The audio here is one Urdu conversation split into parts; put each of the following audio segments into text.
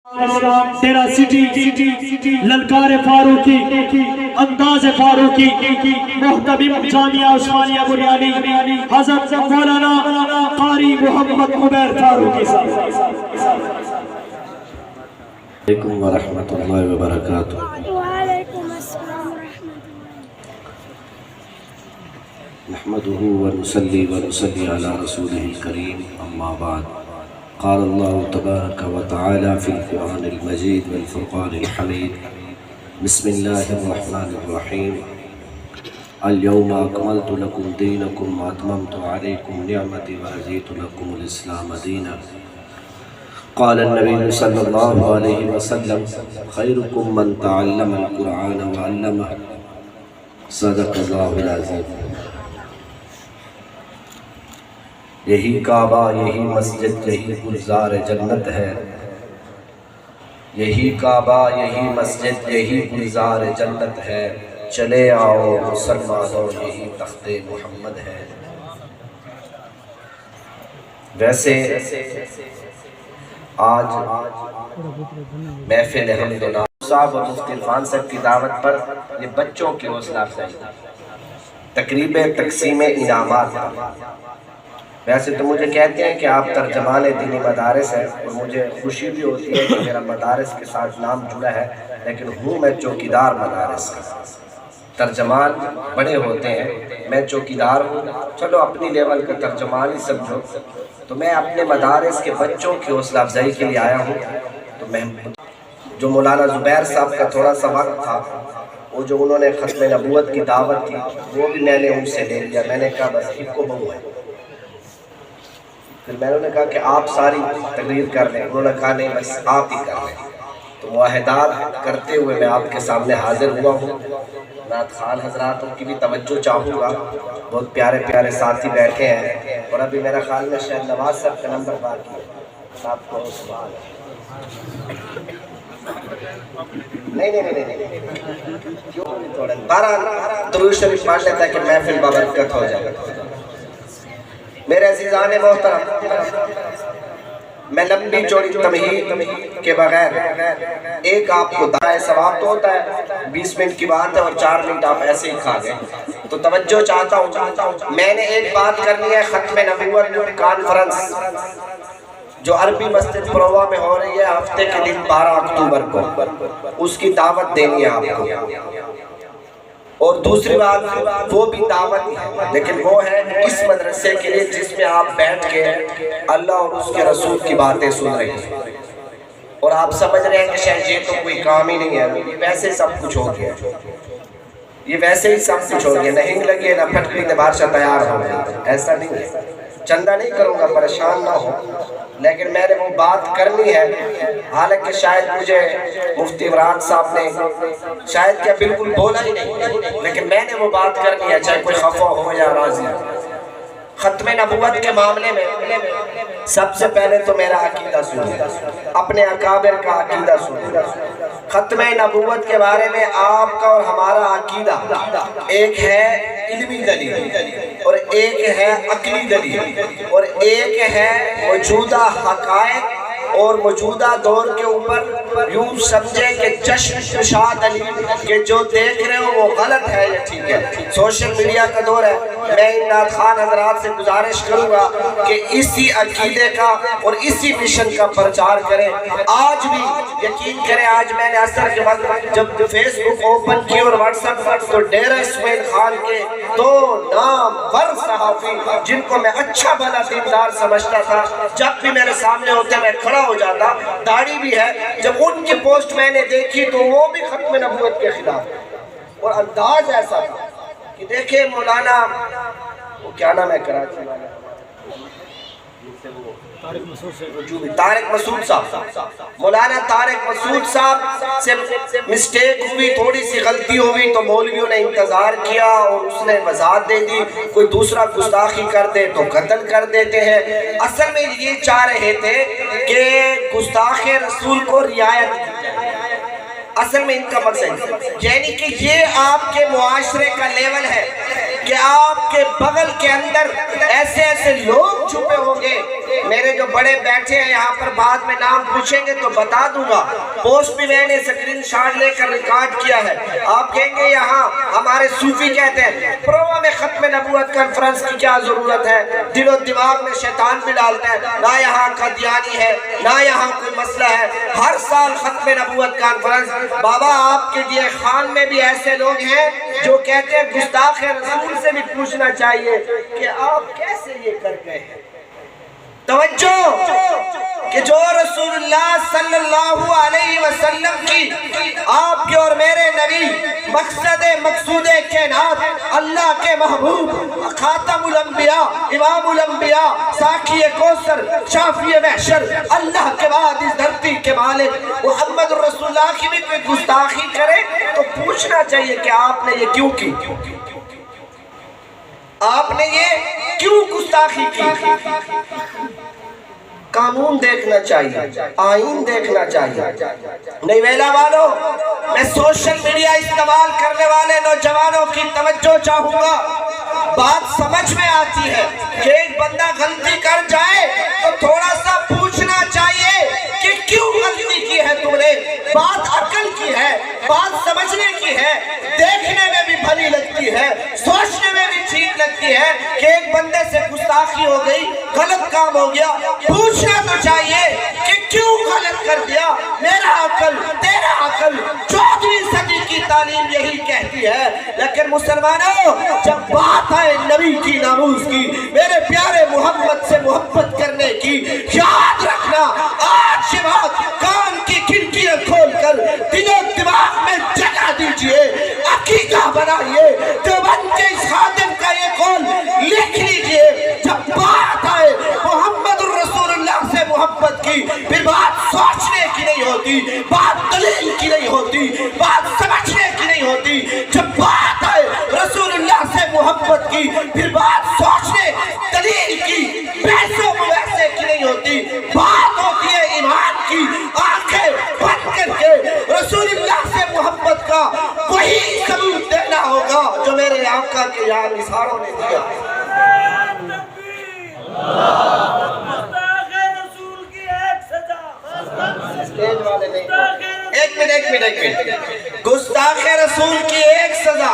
تیرا سٹی للکار فاروقی انداز فاروقی محتمم جامعہ عثمانیہ بنیانی حضرت مولانا قاری محمد عمیر فاروقی صاحب۔ علیکم ورحمۃ اللہ وبرکاتہ۔ وعلیکم السلام ورحمۃ اللہ۔ نحمده ونصلي على رسوله الكريم اما بعد، قال الله تبارك وتعالى في القرآن المجيد والفرقان الحميد، بسم الله الرحمن الرحيم، اليوم أكملت لكم دينكم وأتممت عليكم نعمتي ورضيت لكم الإسلام دينا۔ قال النبي صلى الله عليه وسلم، خيركم من تعلم القرآن وعلمه، صدق الله العظيم۔ یہی کعبہ، یہی مسجد، یہی گلزار جنت ہے، یہی کعبہ، یہی مسجد، یہی گلزار جنت ہے، چلے آؤ مسلمانوں یہی تخت محمد ہے۔ ویسے آج محفل حمداللہ صاحب اور مفتی عرفان صاحب کی دعوت پر یہ بچوں کی حوصلہ افزائی تقریب تقسیم انعامات تھا۔ ویسے تو مجھے کہتے ہیں کہ آپ ترجمان دینی مدارس ہیں، اور مجھے خوشی بھی ہوتی ہے کہ میرا مدارس کے ساتھ نام جڑا ہے، لیکن ہوں میں چوکیدار مدارس کا۔ ترجمان بڑے ہوتے ہیں، میں چوکیدار ہوں، چلو اپنی لیول کا ترجمان ہی سمجھو۔ تو میں اپنے مدارس کے بچوں کی حوصلہ افزائی کے لیے آیا ہوں۔ تو میں جو مولانا زبیر صاحب کا تھوڑا سا وقت تھا، وہ جو انہوں نے ختم نبوت کی دعوت کی، وہ بھی میں نے ان سے لے لیا۔ میں نے کہا بس ایک کو بہو ہے۔ پھر میں نے کہا کہ آپ ساری تقریر کر لیں، انہوں نے کہا نہیں بس آپ ہی کر لیں۔ تو معاہدات کرتے ہوئے میں آپ کے سامنے حاضر ہوا ہوں۔ نعت خوان حضرات کی بھی توجہ چاہوں گا، بہت پیارے پیارے ساتھی بیٹھے ہیں، اور ابھی میرا خیال میں شاید نواز صاحب کا نمبر باقی ہے۔ آپ کو سوال نہیں کیوں تھوڑا بارہ درود شریف پڑھ لیتا ہے کہ محفل بابرکت ہو جائے۔ میرے عزیزان محترم، میں لمبی چوڑی تمہید کے بغیر ایک آپ کو دعائے ثواب تو ہوتا ہے، 20 منٹ کی بات ہے اور 4 منٹ آپ ایسے ہی کھا گئے، تو توجہ چاہتا ہوں۔ میں نے ایک بات کرنی ہے، ختم نبوت کانفرنس جو عربی مسجد پرووا میں ہو رہی ہے ہفتے کے دن 12 اکتوبر کو، اس کی دعوت دینی ہے آپ کو۔ اور دوسری بات وہ بھی دعوت ہے، لیکن وہ ہے اس مدرسے کے لیے جس میں آپ بیٹھ کے اللہ اور اس کے رسول کی باتیں سن رہے ہیں، اور آپ سمجھ رہے ہیں کہ شاید یہ تو کوئی کام ہی نہیں ہے، ویسے سب کچھ ہو گیا، یہ ویسے ہی سب کچھ ہو گیا، نہ ہنگ لگی نہ پھٹکری نہ بادشاہ تیار ہو گیا، ایسا نہیں ہے۔ چندہ نہیں کروں گا، پریشان نہ ہو، لیکن میں نے وہ بات کرنی ہے۔ حالانکہ شاید مجھے مفتی عمران صاحب نے شاید کیا بالکل بولا ہی نہیں، لیکن میں نے وہ بات کرنی ہے، چاہے کوئی خفا ہو یا راضی ہو۔ ختم نبوت کے معاملے میں سب سے پہلے تو میرا عقیدہ سنیں، اپنے اکابر کا عقیدہ سنیں۔ ختم نبوت کے بارے میں آپ کا اور ہمارا عقیدہ ایک ہے علمی دلیل، اور ایک ہے عقلی دلیل، اور ایک ہے موجودہ حقائق اور موجودہ دور کے اوپر یوں سمجھے کہ چشم کشا دلیل کہ جو دیکھ رہے ہو وہ غلط ہے یا ٹھیک ہے۔ سوشل میڈیا کا دور ہے، میں ان نعت خوان حضرات سے گزارش کروں گا کہ اسی عقیدے کا اور اسی مشن کا پرچار کریں۔ آج بھی یقین کریں، آج میں نے عصر کے وقت جب فیس بک اوپن کی اور واٹس ایپ تو ڈیرہ اسماعیل خان کے 2 نامور صحافی جن کو میں اچھا بھلا دیندار سمجھتا تھا، جب بھی میرے سامنے ہوتے میں کھڑا ہو جاتا، داڑھی بھی ہے، جب ان کی پوسٹ میں نے دیکھی تو وہ بھی ختم نبوت کے خلاف، اور انداز ایسا تھا کہ دیکھیں مولانا وہ کیا نام ہے کراچی والا، طارق مسعود صاحب، مولانا طارق مسعود صاحب سے مسٹیک ہوئی، تھوڑی سی غلطی ہوئی تو مولویوں نے انتظار کیا اور اس نے وضاحت دے دی، کوئی دوسرا گستاخی کر دے تو قتل کر دیتے ہیں۔ اصل میں یہ چاہ رہے تھے کہ گستاخ رسول کو رعایت کی جائے، اصل میں ان کا مقصد یعنی کہ یہ آپ کے معاشرے کا لیول ہے کہ آپ کے بغل کے اندر ایسے ایسے لوگ چھپے ہوں گے. میرے جو بڑے بیٹھے ہیں یہاں پر بعد میں نام پوچھیں گے تو بتا دوں گا, پوسٹ بھی میں نے سکرین شاٹ لے کر ریکارڈ کیا ہے. آپ کہیں گے یہاں ہمارے صوفی کہتے ہیں پروہ میں ختم نبوت کانفرنس کی کیا ضرورت ہے, دل و دماغ میں شیطان بھی ڈالتے ہیں, نہ یہاں قادیانی ہے نہ یہاں کوئی مسئلہ ہے. ہر سال ختم نبوت کانفرنس. بابا آپ کے دیے خان میں بھی ایسے لوگ ہیں جو کہتے ہیں گستاخ رسول سے بھی پوچھنا چاہیے کہ آپ کیسے یہ کر گئے ہیں. توجہ کہ جو رسول اللہ صلی اللہ علیہ وسلم کی, آپ کے اور میرے نبی, مقصود کائنات, اللہ کے محبوب, خاتم الانبیاء, امام الانبیاء, ساقی کوثر, شافی محشر, اللہ کے بعد اس دھرتی کے مالک محمد رسول اللہ کی بھی کوئی گستاخی کرے تو پوچھنا چاہیے کہ آپ نے یہ کیوں کی, آپ نے یہ کیوں گستاخی کی. قانون دیکھنا چاہیے, آئین دیکھنا چاہیے. نہیں ویلا والو, میں سوشل میڈیا استعمال کرنے والے نوجوانوں کی توجہ چاہوں گا. بات سمجھ میں آتی ہے کہ ایک بندہ غلطی کر جائے تو تھوڑا سا پوچھنا چاہیے کہ کیوں غلطی کی ہے تم نے. بات عقل کی ہے, بات سمجھنے کی ہے, دیکھنے میں بھی بھلی لگتی ہے, سوچنے میں بھی ٹھیک لگتی ہے کہ ایک بندے سے گستاخی ہو گئی, غلط کام ہو گیا, پوچھنا تو چاہیے کہ کیوں غلط کر دیا. میرا عقل, تیرا عقل, 14ویں صدی کی تعلیم یہی کہتی ہے. لیکن مسلمانوں, جب بات آئے نبی کی ناموس کی, میرے پیارے محمد سے محبت کرنے کی, یاد رکھنا آج یہ بات کان کی کھڑکیاں کھول کر دل و دماغ میں جگہ دیجئے, عقیدہ بنائیے. دیوبند کے اس خادم کا یہ قول لکھ لیجئے, جب بات آئے محمد الرسول اللہ سے محبت کی, پھر بات سوچنے کی نہیں ہوتی, بات دلیل کی نہیں ہوتی, بات سمجھنے کی نہیں ہوتی. جب بات آئے رسول اللہ سے محبت کی, پھر بات سوچنے, دلیل کی, پیسوں ویسے کی نہیں ہوتی. بات ہوتی ہے ایمان کی. آنکھیں بند کر کے رسول اللہ سے محبت کا وہی ثبوت دینا ہوگا جو میرے آقا کے یہاں نثاروں نے دیا. ایک منٹ, گستاخ رسول کی ایک سزا.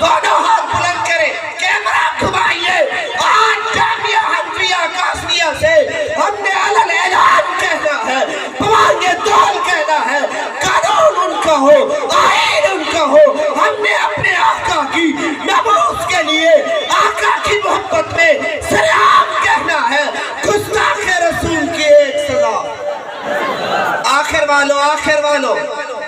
دونوں ہاتھ بلند کریں, کیمرہ گھمائیے. آج جامعہ حنفیہ قاسمیہ سے ہم نے علل اعلان کہنا ہے, بوانگ دول کہنا ہے, قانون ان کا ہو, آئین ان کا ہو. ہم نے اپنے آقا کی ناموس کے لیے, آقا کی محبت میں سلام کہنا ہے. گستاخ رسول کی ایک سزا. آخر والو,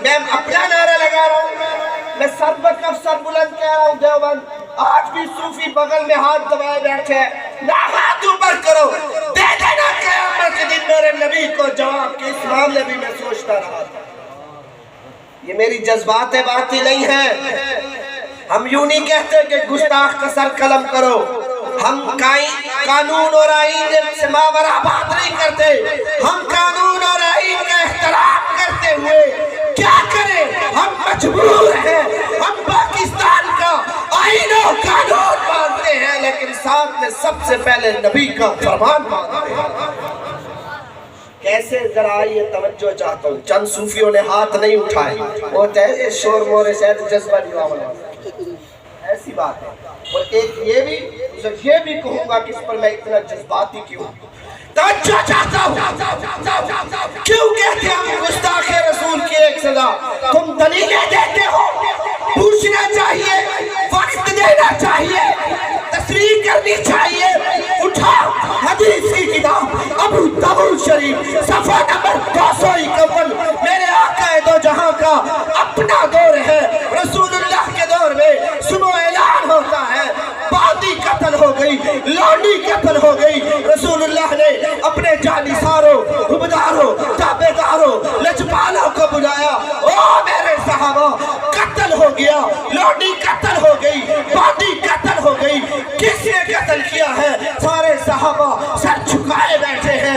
میں اپنا نعرہ لگا رہا ہوں, میں سر بکف سر بلند کہہ رہا ہوں. دیوبند آج بھی صوفی بغل میں ہاتھ دبائے بیٹھے ہیں, نہ ہاتھ اوپر کرو, دے دینا قیامت کے دن میرے نبی کو جواب. کہ اس معاملے بھی میں سوچتا رہا تھا. یہ میری جذبات باتی نہیں ہے. ہم یوں نہیں کہتے کہ گستاخ کا سر قلم کرو. ہم قانون اور آئین سے ماورا بات نہیں کرتے. ہم قانون اور آئین کا احترام کرتے ہوئے کیا کریں, ہم مجبور ہیں. ہم پاکستان کا آئین و قانون مانتے ہیں, لیکن ساتھ میں سب سے پہلے نبی کا فرمان مانتے ہیں. کیسے ذرا آئیے توجہ چاہتا ہوں. چند صوفیوں نے ہاتھ نہیں اٹھائے, وہ تیرے شور مورے شاید جذبہ نہیں ہوا, ایسی بات ہے. اور ایک یہ بھی کہوں گا کہ اس پر میں اتنا جذباتی کیوں. توجہ چاہتا ہوں, کیوں کہتے ہیں گستاخ رسول کی ایک سزا. تم دلیلیں دیتے ہو, پوچھنا چاہیے, وقت دینا چاہیے, تصریح کرنی چاہیے. اٹھاؤ حدیث کی کتاب ابو داؤد شریف صفحہ نمبر 251. میرے آقا دو جہاں کا اپنا دور ہے. رسول اللہ کے دور میں سنو اعلان ہوتا ہے, بادی قتل ہو گئی, لونڈی قتل ہو گئی. رسول اللہ نے اپنے جانثاروں, حبداروں, تابعداروں, لجپالوں کو بلایا. او میرے صحابہ, قتل ہو گیا, لونڈی قتل ہو گئی, بادی قتل ہو گئی. کس نے قتل کیا ہے؟ سارے صحابہ سر جھکائے بیٹھے ہیں.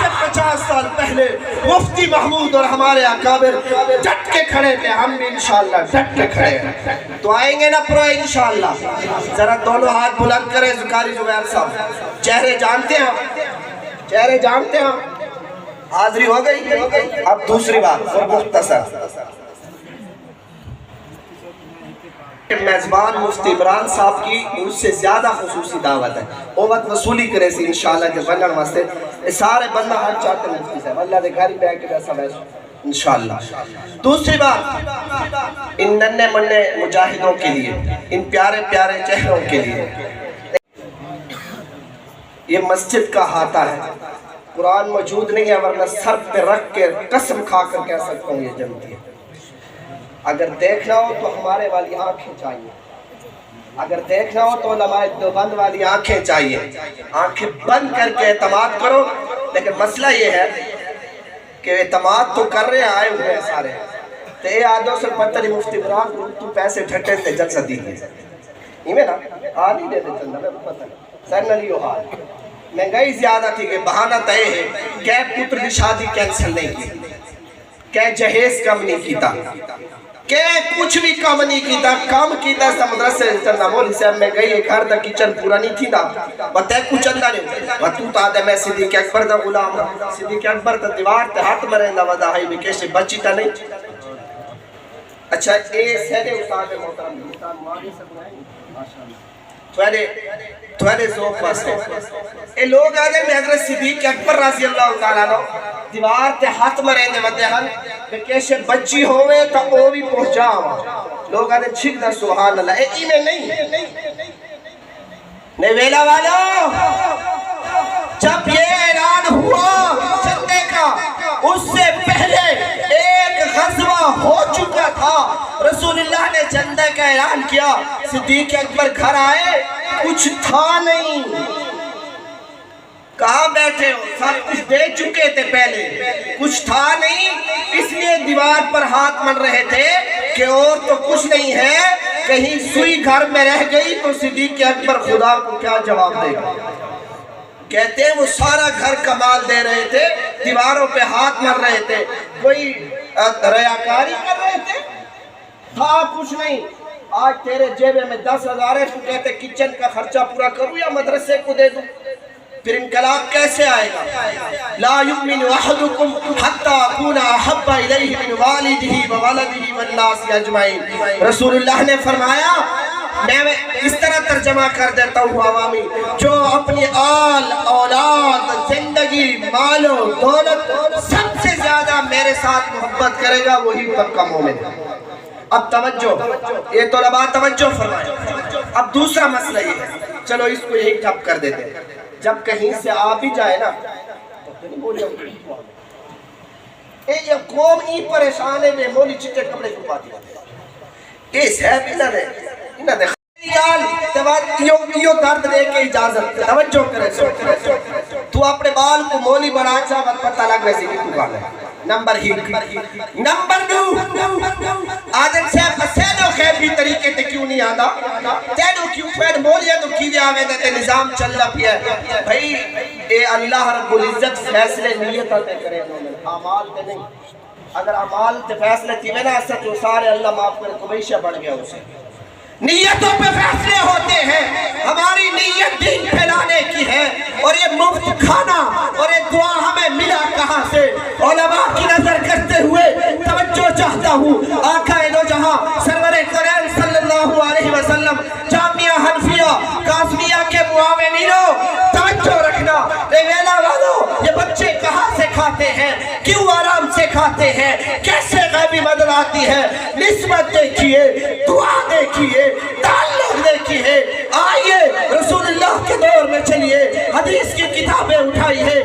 سے 50 سال پہلے مفتی محمود اور ہمارے اکابر ڈٹ کے کھڑے تھے، ہم بھی انشاءاللہ ڈٹ کے کھڑے ہیں، تو آئیں گے نا پرو انشاءاللہ. ذرا دونوں ہاتھ بلند کریں قاری زبیر صاحب. چہرے جانتے ہیں، چہرے جانتے ہیں. حاضری ہو گئی. اب دوسری بات اور مختصر، میزبان مفتی عمران صاحب کی مجھ سے زیادہ خصوصی دعوت ہے. وہ وقت وصولی کرے سی انشاءاللہ جب بنن واسطے سارے بندہ ہر چاہتے مفتی صاحب اللہ دے گھر بیٹھ کے جیسا ویسا انشاءاللہ. دوسری بات، ان ننے مننے مجاہدوں کے لیے، ان پیارے پیارے چہروں کے لیے، یہ مسجد کا ہاتھا ہے. قرآن موجود نہیں ہے ورنہ سر پہ رکھ کے قسم کھا کر کہہ سکتا ہوں یہ جنتی ہے. اگر دیکھنا ہو تو ہمارے والی آنکھیں چاہیے، اگر دیکھنا ہو تو علماء دیوبند والی آنکھیں چاہیے. آنکھیں بند کر کے اعتماد کرو. لیکن مسئلہ یہ ہے کہ اعتماد تو کر رہے آئے ہوئے ہیں سارے، تو اے آدھوں سے پتہ نہیں مفتی عمران تو پیسے ٹھٹے سے جلسہ دیئے ایمیں نا آل ہی دے دے چندہ میں پتہ نہیں سر نہ لیو حال. مہنگائی زیادہ تھی کہ بہانہ تائے ہے کہ پتر دی شادی کینسل نہیں کی، کہ جہیز کم نہیں کیتا، کہ کچھ بھی کم نہیں کیتا، کم کیتا سا مدرسے چندہ مولی صاحب میں گئی ایک گھر دا کچن پورا نہیں تھی دا بتے کچھ اندہ نہیں و تو تا دے میں صدیق اکبر دا غلام صدیق اکبر دا دیوار تے ہاتھ مرین دا وداہی بکیشے بچی تا نہیں. اچھا اے سیدے استاد محترم استاد مالی سے بنائیں تھوڑے ذوق واسطے اے لوگ آجے میں حضرت صدیق اکبر رضی اللہ تعالیٰ نو دیوار تے ہاتھ مرین دے ودے ہن بکیشے بچی ہوئے تا او بھی پہنچا ہوا. لوگ آجے چھک دا سبحان اللہ. اے ایمیں نہیں نیویلا والو جب یہ اعلان ہوا چندے کا اس سے پہلے ایک غزوہ ہو چکا تھا. رسول اللہ نے چندے کا اعلان کیا، صدیق اکبر گھر آئے، کچھ تھا نہیں. کہاں بیٹھے ہو؟ سب کچھ دے چکے تھے پہلے، کچھ تھا نہیں، اس لیے دیوار پر ہاتھ مل رہے تھے کہ اور تو کچھ نہیں ہے، کہیں سوئی گھر میں رہ گئی تو صدیق اکبر خدا کو کیا جواب دے گا. کہتے ہیں وہ سارا گھر کا مال دے رہے تھے، دیواروں پہ ہاتھ مر رہے تھے، کوئی ریاکاری کر رہے تھے، تھا کچھ نہیں. آج تیرے جیبے میں 10,000 ہے، تو کہتے کچن کا خرچہ پورا کروں یا مدرسے کو دے دوں؟ پھر انقلاب کیسے آئے گا؟ لا یؤمن احدکم حتی اکون احب الیہ من والدہ وولدہ والناس اجمعین. رسول اللہ نے فرمایا، میں اس طرح ترجمہ کر دیتا ہوں عوامی، جو اپنی آل اولاد زندگی مال و دولت سب سے زیادہ میرے ساتھ محبت کرے گا وہی پکا مومن ہے. اب توجہ، یہ طلباء توجہ فرمائیں. اب دوسرا مسئلہ یہ ہے، چلو اس کو یہی ٹھپ کر دیتے ہیں، جب کہیں سے آ بھی جائے نا تو نہیں بولے اے یہ قوم ہی پریشان ہے میں مولی چٹے کپڑے کو پاتی ہے. اے صاحب انہاں نے یہ درد دے کے اجازت توجہ کرے سو تو اپنے بال کو مولی بنا چاہ وقت پتہ لگ ویسے کی تو گانا ہے. نمبر ہی نمبر 2 آدم صاحب سیدو خیر بھی طریقے تے کیوں نہیں آدھا تینو کیوں پھر مولیاں تو کیوے آوے تے نظام چل رہا پیا ہے. بھائی اے اللہ رب العزت فیصلے نیت تے کرے اعمال تے نہیں. اگر اعمال تے فیصلے تیوے نا اسے تو سارے اللہ معاف کرے کمیشہ بڑھ گیا اسے. نیتوں پہ فیصلے ہوتے ہیں، ہماری نیت دین پھیلانے کی ہے، اور یہ مفت کھانا اور یہ دعا ہمیں ملا کہاں سے؟ علماء کی نظر کرتے ہوئے توجہ چاہتا ہوں. آقا دو جہاں سرور کریم صلی اللہ علیہ وسلم جامعہ حنفیہ قاسمیہ کے معاونینوں توجہ رکھنا. ویلا والو یہ بچے کہاں سے کھاتے ہیں، کیوں آرام سے کھاتے ہیں، کیسے غیبی مدد آتی ہے؟ نسبت دیکھیے، دعا دیکھیے، تعلق دیکھیے. آئیے رسول اللہ کے دور میں چلیے، حدیث کی کتابیں اٹھائیے.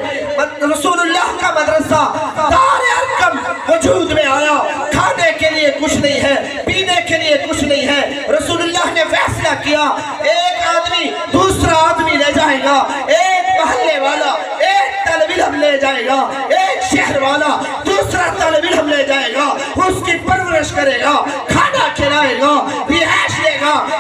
رسول اللہ کا مدرسہ دار ارقم وجود میں آیا، کھانے کے لیے کچھ نہیں ہے، پینے کے لیے کچھ نہیں ہے. رسول اللہ نے فیصلہ کیا، ایک آدمی دوسرا آدمی لے جائے گا، ایک محلے والا ایک طالب علم لے جائے گا، ایک شہر والا دوسرا طالب علم لے جائے گا، اس کی پرورش کرے گا، کھانا کھلائے گا، رہائش دے گا.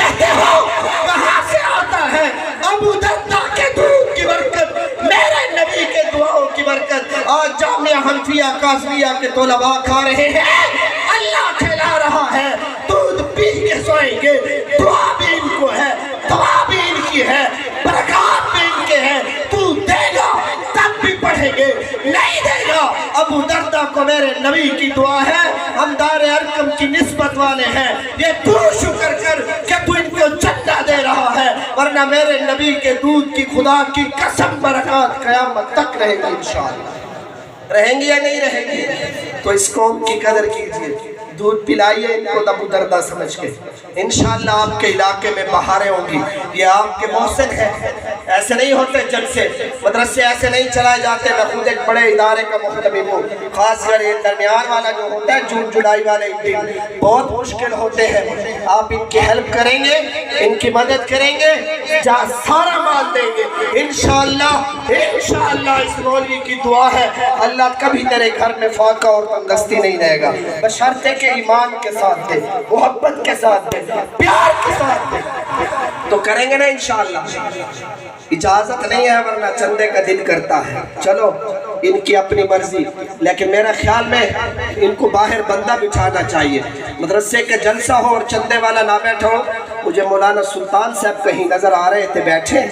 کہتے ہو کہاں سے آتا ہے؟ ابو دردہ کے دودھ کی برکت، میرے نبی کے دعاؤں کی برکت۔ آج جامعہ حنفیہ قاسمیہ کے طلباء کھا رہے ہیں، اللہ کھلا رہا ہے، دودھ پی کے سوئیں گے، دعا بھی ان کو ہے، دعا بھی ان کی ہے، برکات بھی ان کے ہیں۔ تو دے گا تب بھی پڑھیں گے، نہیں دے گا۔ ابو دردہ کو میرے نبی کی دعا ہے، ہم دار ارقم کی نسبت والے ہیں، یہ تو شکر کر کہ تو ان کو چندہ دے رہا ہے، ورنہ میرے نبی کے دودھ کی خدا کی قسم برکات قیامت تک رہے گی انشاءاللہ۔ رہیں گی یا نہیں رہیں گی؟ تو اس قوم کی قدر کیجئے، دودھ پلائیے ان کو ابو دردہ سمجھ کے، انشاءاللہ آپ کے علاقے میں بہاریں ہوں گی۔ یہ آپ کے محسن ہیں، ایسے نہیں ہوتے جلسے، مدرسے ایسے نہیں چلائے جاتے۔ میں خود ایک بڑے ادارے کا محتمم ہوں، خاص کر یہ درمیان والا جو ہوتا ہے جون جولائی والے دن بہت مشکل ہوتے ہیں۔ آپ ان کی ہیلپ کریں گے، ان کی مدد کریں گے، جہاں سارا مال دیں گے انشاءاللہ۔ انشاءاللہ اس مولوی کی دعا ہے، اللہ کبھی تیرے گھر میں فاقہ اور تنگستی نہیں رہے گا، بشرطے کہ ایمان کے ساتھ دے، محبت کے ساتھ دے، پیار کے ساتھ دے، تو کریں گے نا انشاءاللہ۔ اجازت نہیں ہے ورنہ چندے کا دل کرتا ہے، چلو ان کی اپنی مرضی، لیکن میرے خیال میں ان کو باہر بندہ بٹھانا چاہیے۔ مدرسے کے جلسہ ہو اور چندے والا نہ بیٹھا ہو۔ مجھے مولانا سلطان صاحب کہیں نظر آ رہے تھے بیٹھے،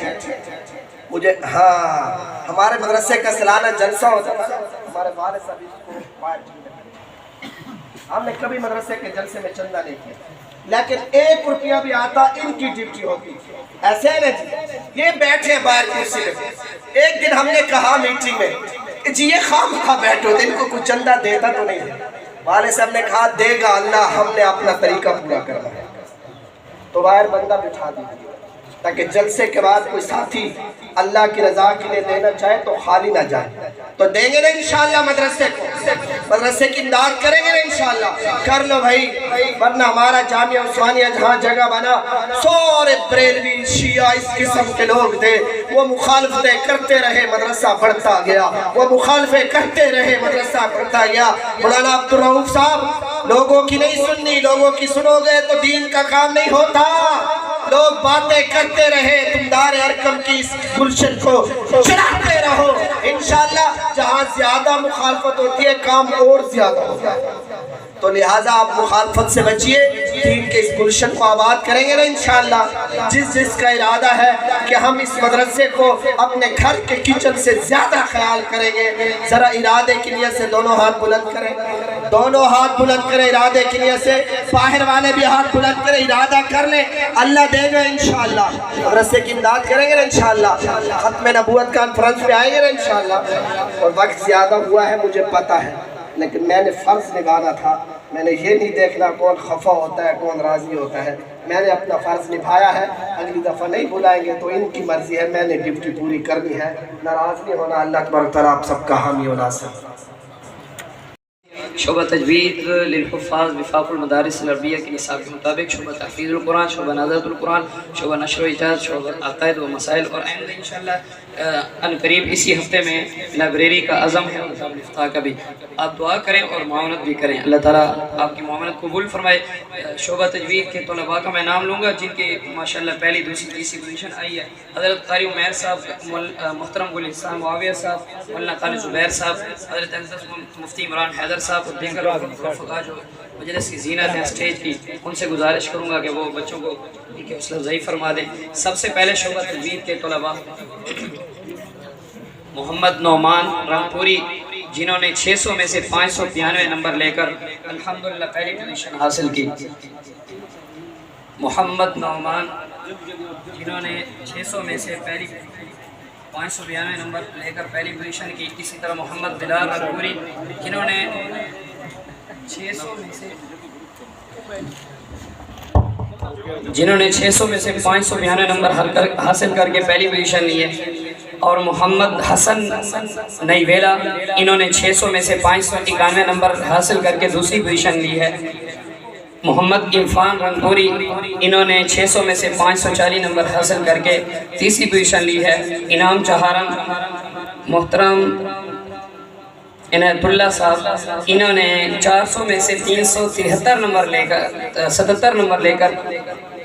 مجھے ہمارے مدرسے کا سالانہ جلسہ ہوتا تھا، ہمارے والد صاحب اس کو باہر ہم نے کبھی مدرسے کے جلسے میں چندہ نہیں کیا، لیکن 1 روپیہ بھی آتا ان کی ڈیوٹی ہوتی۔ ایسے ہے نا جی، یہ بیٹھے باہر کرسی میں۔ ایک دن ہم نے کہا میٹنگ میں، جی یہ خواہ بیٹھو، ان کو کچھ چندہ دیتا تو نہیں ہے۔ والد صاحب نے کہا دے گا اللہ، ہم نے اپنا طریقہ پورا کرنا ہے، تو باہر بندہ بٹھا دیجیے تاکہ جلسے کے بعد کوئی ساتھی اللہ کی رضا کے لیے دینا چاہے تو خالی نہ جائے۔ تو دیں گے نا انشاءاللہ مدرسے کو، مدرسے کی امداد کریں گے نا انشاءاللہ۔ کر لو بھائی، ورنہ ہمارا جامعہ عثمانیہ جہاں جگہ بنا، سورے بریلوی شیعہ اس قسم کے لوگ تھے، وہ مخالفتیں کرتے رہے، مدرسہ بڑھتا گیا، وہ مخالفیں کرتے رہے، مدرسہ بڑھتا گیا۔ مولانا عبدالرؤوف صاحب، لوگوں کی نہیں سننی، لوگوں کی سنو گے تو دین کا کام نہیں ہوتا۔ لوگ باتیں کرتے رہے، تم دار ارقم کی اس گلشن کو چلاتے رہو، انشاءاللہ جہاں زیادہ مخالفت ہوتی ہے کام اور زیادہ ہوتا ہے۔ تو لہٰذا آپ مخالفت سے بچیے، دین کے اس گلشن کو آباد کریں گے نا انشاءاللہ۔ جس کا ارادہ ہے کہ ہم اس مدرسے کو اپنے گھر کے کچن سے زیادہ خیال کریں گے، ذرا ارادے کی نیت سے دونوں ہاتھ بلند کریں، دونوں ہاتھ بلند کریں ارادے کی نیت سے، باہر والے بھی ہاتھ بلند کریں، ارادہ کر لیں، اللہ دے گا انشاءاللہ۔ مدرسے کی امداد کریں گے نا انشاءاللہ۔ ختم نبوت کانفرنس پہ آئیں گے نا انشاءاللہ۔ اور وقت زیادہ ہوا ہے مجھے پتہ ہے، لیکن میں نے فرض نبھانا تھا، میں نے یہ نہیں دیکھنا کون خفا ہوتا ہے کون راضی ہوتا ہے۔ میں نے اپنا فرض نبھایا ہے، اگلی دفعہ نہیں بلائیں گے تو ان کی مرضی ہے، میں نے ڈیوٹی پوری کرنی ہے، ناراض نہیں ہونا۔ اللہ تبارک تعالیٰ آپ سب کا حامی و ناصر۔ شعبہ تجوید للحفاظ وفاق المدارس العربیہ کے نصاب کے مطابق، شعبہ تحفیظ القرآن، شعبہ نظرت القرآن، شعبہ نشر و ایجاد، شعبہ عقائد و مسائل، اور آئندہ انشاءاللہ ان قریب اسی ہفتے میں لائبریری کا عزم ہے اور کتاب الافتاء کا بھی۔ آپ دعا کریں اور معاونت بھی کریں، اللہ تعالیٰ آپ کی معاونت قبول فرمائے۔ شعبہ تجوید کے طلباء کا میں نام لوں گا جن کے ماشاءاللہ پہلی دوسری تیسری پوزیشن آئی ہے۔ حضرت قاری عمیر صاحب، محترم گل احسان معاویہ صاحب، مولانا خالد زبیر صاحب، حضرت مفتی عمران حیدر صاحب، اور دیگر فقہ جو مجلس کی زینت ہے اسٹیج کی، ان سے گزارش کروں گا کہ وہ بچوں کو ان کی حوصلہ افزائی فرما دیں۔ سب سے پہلے شعبہ تجوید کے طلباء محمد نعمان رنگپوری، جنہوں نے 600 میں سے 592 نمبر لے کر الحمدللہ پہلی پوزیشن حاصل کی۔ محمد نعمان، جنہوں نے 600 میں سے 592 نمبر لے کر پہلی پوزیشن کی۔ اسی طرح محمد بلال رنگپوری، جنہوں نے 600 میں سے 592 نمبر حاصل کر کے پہلی پوزیشن لی ہے۔ اور محمد حسن نیویلا، انہوں نے 600 میں سے 591 نمبر حاصل کر کے دوسری پوزیشن لی ہے۔ محمد عرفان رنگپوری، انہوں نے 600 میں سے 540 نمبر حاصل کر کے تیسری پوزیشن لی ہے۔ انعام چہارم محترم عنایت اللہ صاحب، انہوں نے 400 میں سے 373 نمبر لے کر 77 نمبر لے کر